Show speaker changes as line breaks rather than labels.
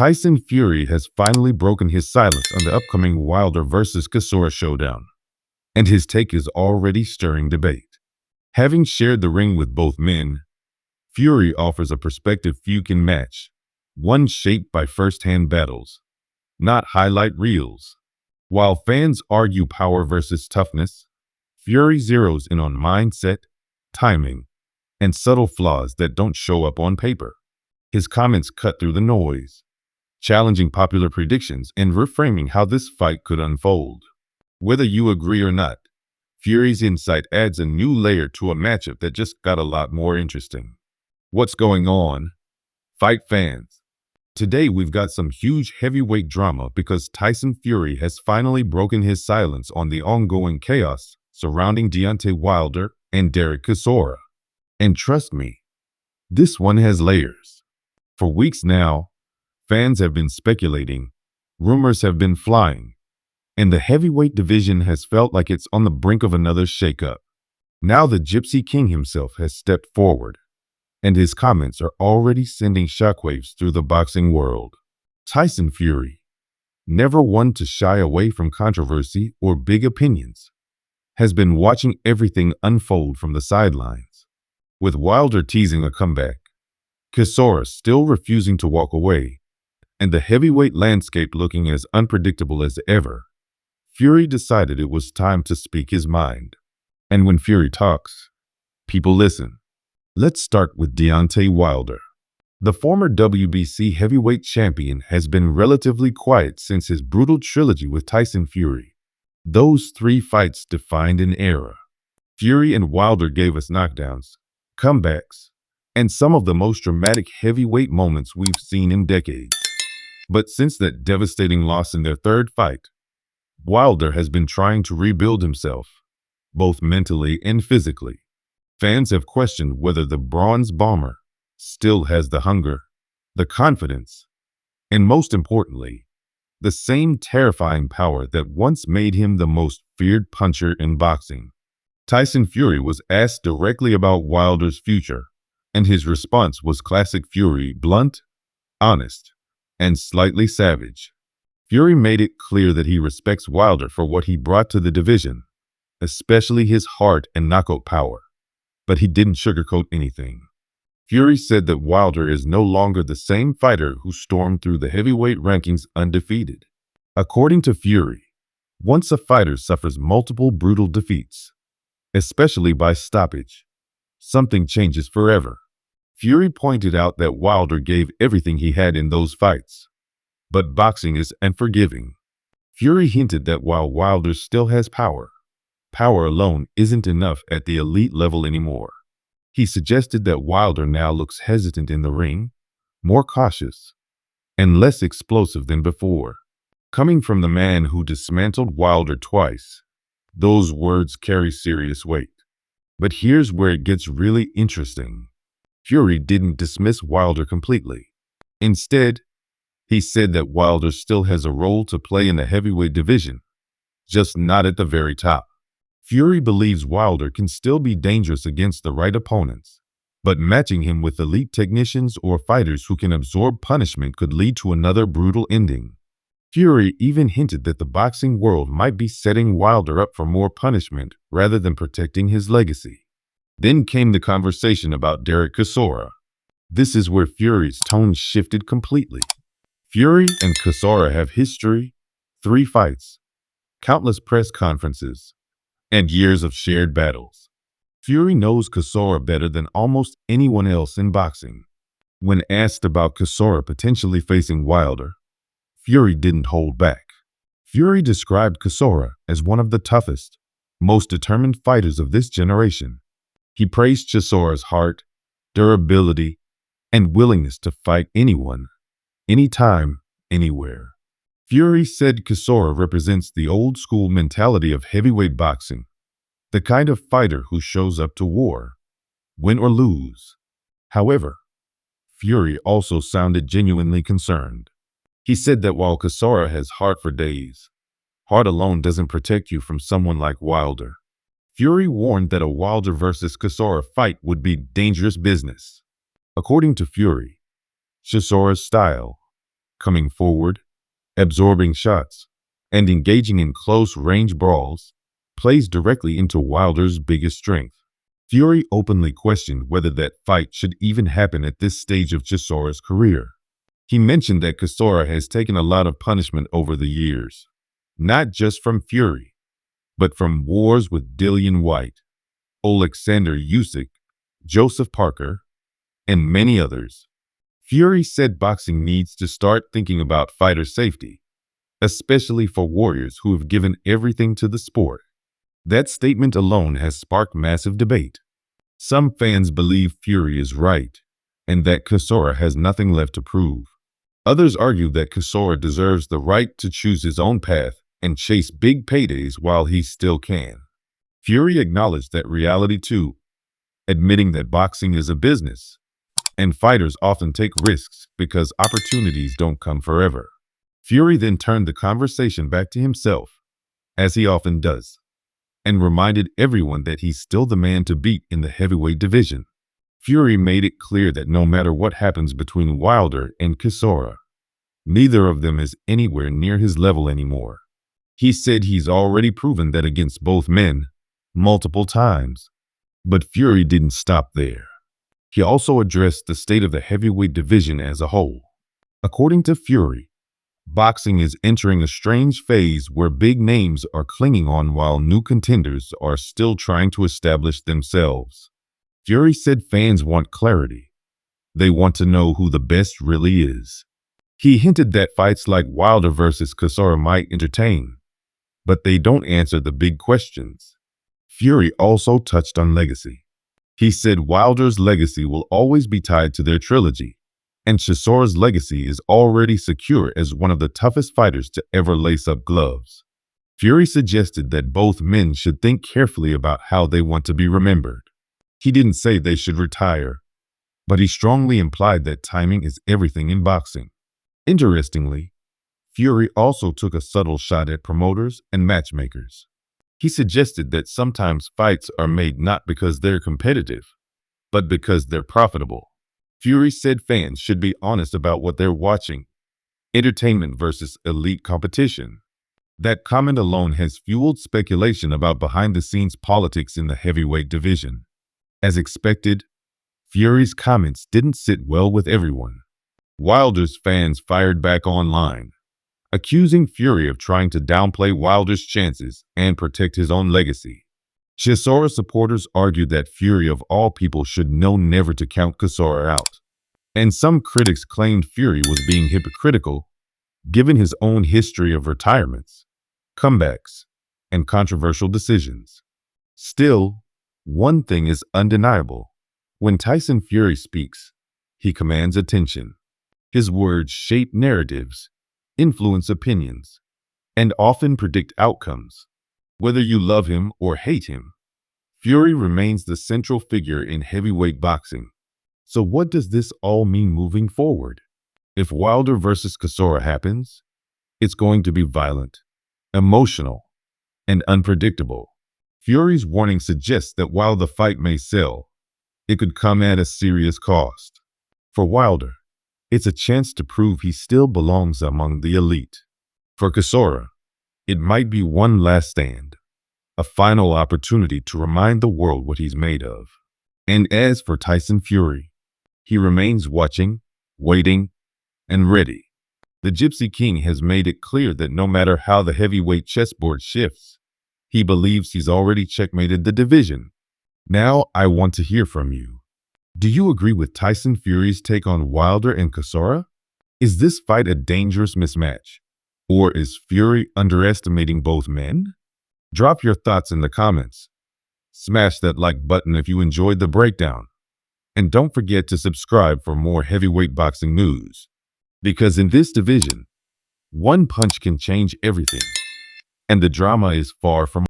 Tyson Fury has finally broken his silence on the upcoming Wilder vs. Chisora showdown, and his take is already stirring debate. Having shared the ring with both men, Fury offers a perspective few can match, one shaped by first-hand battles, not highlight reels. While fans argue power versus toughness, Fury zeroes in on mindset, timing, and subtle flaws that don't show up on paper. His comments cut through the noise, challenging popular predictions and reframing how this fight could unfold. Whether you agree or not, Fury's insight adds a new layer to a matchup that just got a lot more interesting. What's going on, fight fans? Today we've got some huge heavyweight drama because Tyson Fury has finally broken his silence on the ongoing chaos surrounding Deontay Wilder and Chisora. And trust me, this one has layers. For weeks now, fans have been speculating, rumors have been flying, and the heavyweight division has felt like it's on the brink of another shakeup. Now the Gypsy King himself has stepped forward, and his comments are already sending shockwaves through the boxing world. Tyson Fury, never one to shy away from controversy or big opinions, has been watching everything unfold from the sidelines. With Wilder teasing a comeback, Chisora still refusing to walk away, and the heavyweight landscape looking as unpredictable as ever, Fury decided it was time to speak his mind. And when Fury talks, people listen. Let's start with Deontay Wilder. The former WBC heavyweight champion has been relatively quiet since his brutal trilogy with Tyson Fury. Those 3 fights defined an era. Fury and Wilder gave us knockdowns, comebacks, and some of the most dramatic heavyweight moments we've seen in decades. But since that devastating loss in their 3rd fight, Wilder has been trying to rebuild himself, both mentally and physically. Fans have questioned whether the Bronze Bomber still has the hunger, the confidence, and most importantly, the same terrifying power that once made him the most feared puncher in boxing. Tyson Fury was asked directly about Wilder's future, and his response was classic Fury, blunt, honest, and slightly savage. Fury made it clear that he respects Wilder for what he brought to the division, especially his heart and knockout power. But he didn't sugarcoat anything. Fury said that Wilder is no longer the same fighter who stormed through the heavyweight rankings undefeated. According to Fury, once a fighter suffers multiple brutal defeats, especially by stoppage, something changes forever. Fury pointed out that Wilder gave everything he had in those fights, but boxing is unforgiving. Fury hinted that while Wilder still has power, power alone isn't enough at the elite level anymore. He suggested that Wilder now looks hesitant in the ring, more cautious, and less explosive than before. Coming from the man who dismantled Wilder twice, those words carry serious weight. But here's where it gets really interesting. Fury didn't dismiss Wilder completely. Instead, he said that Wilder still has a role to play in the heavyweight division, just not at the very top. Fury believes Wilder can still be dangerous against the right opponents, but matching him with elite technicians or fighters who can absorb punishment could lead to another brutal ending. Fury even hinted that the boxing world might be setting Wilder up for more punishment rather than protecting his legacy. Then came the conversation about Chisora. This is where Fury's tone shifted completely. Fury and Chisora have history, 3 fights, countless press conferences, and years of shared battles. Fury knows Chisora better than almost anyone else in boxing. When asked about Chisora potentially facing Wilder, Fury didn't hold back. Fury described Chisora as one of the toughest, most determined fighters of this generation. He praised Chisora's heart, durability, and willingness to fight anyone, anytime, anywhere. Fury said Chisora represents the old-school mentality of heavyweight boxing, the kind of fighter who shows up to war, win or lose. However, Fury also sounded genuinely concerned. He said that while Chisora has heart for days, heart alone doesn't protect you from someone like Wilder. Fury warned that a Wilder versus Chisora fight would be dangerous business. According to Fury, Chisora's style, coming forward, absorbing shots, and engaging in close-range brawls, plays directly into Wilder's biggest strength. Fury openly questioned whether that fight should even happen at this stage of Chisora's career. He mentioned that Chisora has taken a lot of punishment over the years, not just from Fury, but from wars with Dillian White, Alexander Usyk, Joseph Parker, and many others. Fury said boxing needs to start thinking about fighter safety, especially for warriors who have given everything to the sport. That statement alone has sparked massive debate. Some fans believe Fury is right, and that Chisora has nothing left to prove. Others argue that Chisora deserves the right to choose his own path and chase big paydays while he still can. Fury acknowledged that reality too, admitting that boxing is a business, and fighters often take risks because opportunities don't come forever. Fury then turned the conversation back to himself, as he often does, and reminded everyone that he's still the man to beat in the heavyweight division. Fury made it clear that no matter what happens between Wilder and Chisora, neither of them is anywhere near his level anymore. He said he's already proven that against both men, multiple times. But Fury didn't stop there. He also addressed the state of the heavyweight division as a whole. According to Fury, boxing is entering a strange phase where big names are clinging on while new contenders are still trying to establish themselves. Fury said fans want clarity. They want to know who the best really is. He hinted that fights like Wilder versus Chisora might entertain, but they don't answer the big questions. Fury also touched on legacy. He said Wilder's legacy will always be tied to their trilogy, and Chisora's legacy is already secure as one of the toughest fighters to ever lace up gloves. Fury suggested that both men should think carefully about how they want to be remembered. He didn't say they should retire, but he strongly implied that timing is everything in boxing. Interestingly, Fury also took a subtle shot at promoters and matchmakers. He suggested that sometimes fights are made not because they're competitive, but because they're profitable. Fury said fans should be honest about what they're watching, entertainment versus elite competition. That comment alone has fueled speculation about behind-the-scenes politics in the heavyweight division. As expected, Fury's comments didn't sit well with everyone. Wilder's fans fired back online, accusing Fury of trying to downplay Wilder's chances and protect his own legacy. Chisora supporters argued that Fury of all people should know never to count Chisora out. And some critics claimed Fury was being hypocritical, given his own history of retirements, comebacks, and controversial decisions. Still, one thing is undeniable. When Tyson Fury speaks, he commands attention. His words shape narratives, influence opinions, and often predict outcomes. Whether you love him or hate him, Fury remains the central figure in heavyweight boxing. So what does this all mean moving forward? If Wilder versus Chisora happens, it's going to be violent, emotional, and unpredictable. Fury's warning suggests that while the fight may sell, it could come at a serious cost. For Wilder, it's a chance to prove he still belongs among the elite. For Chisora, it might be one last stand, a final opportunity to remind the world what he's made of. And as for Tyson Fury, he remains watching, waiting, and ready. The Gypsy King has made it clear that no matter how the heavyweight chessboard shifts, he believes he's already checkmated the division. Now I want to hear from you. Do you agree with Tyson Fury's take on Wilder and Chisora? Is this fight a dangerous mismatch? Or is Fury underestimating both men? Drop your thoughts in the comments. Smash that like button if you enjoyed the breakdown. And don't forget to subscribe for more heavyweight boxing news. Because in this division, one punch can change everything. And the drama is far from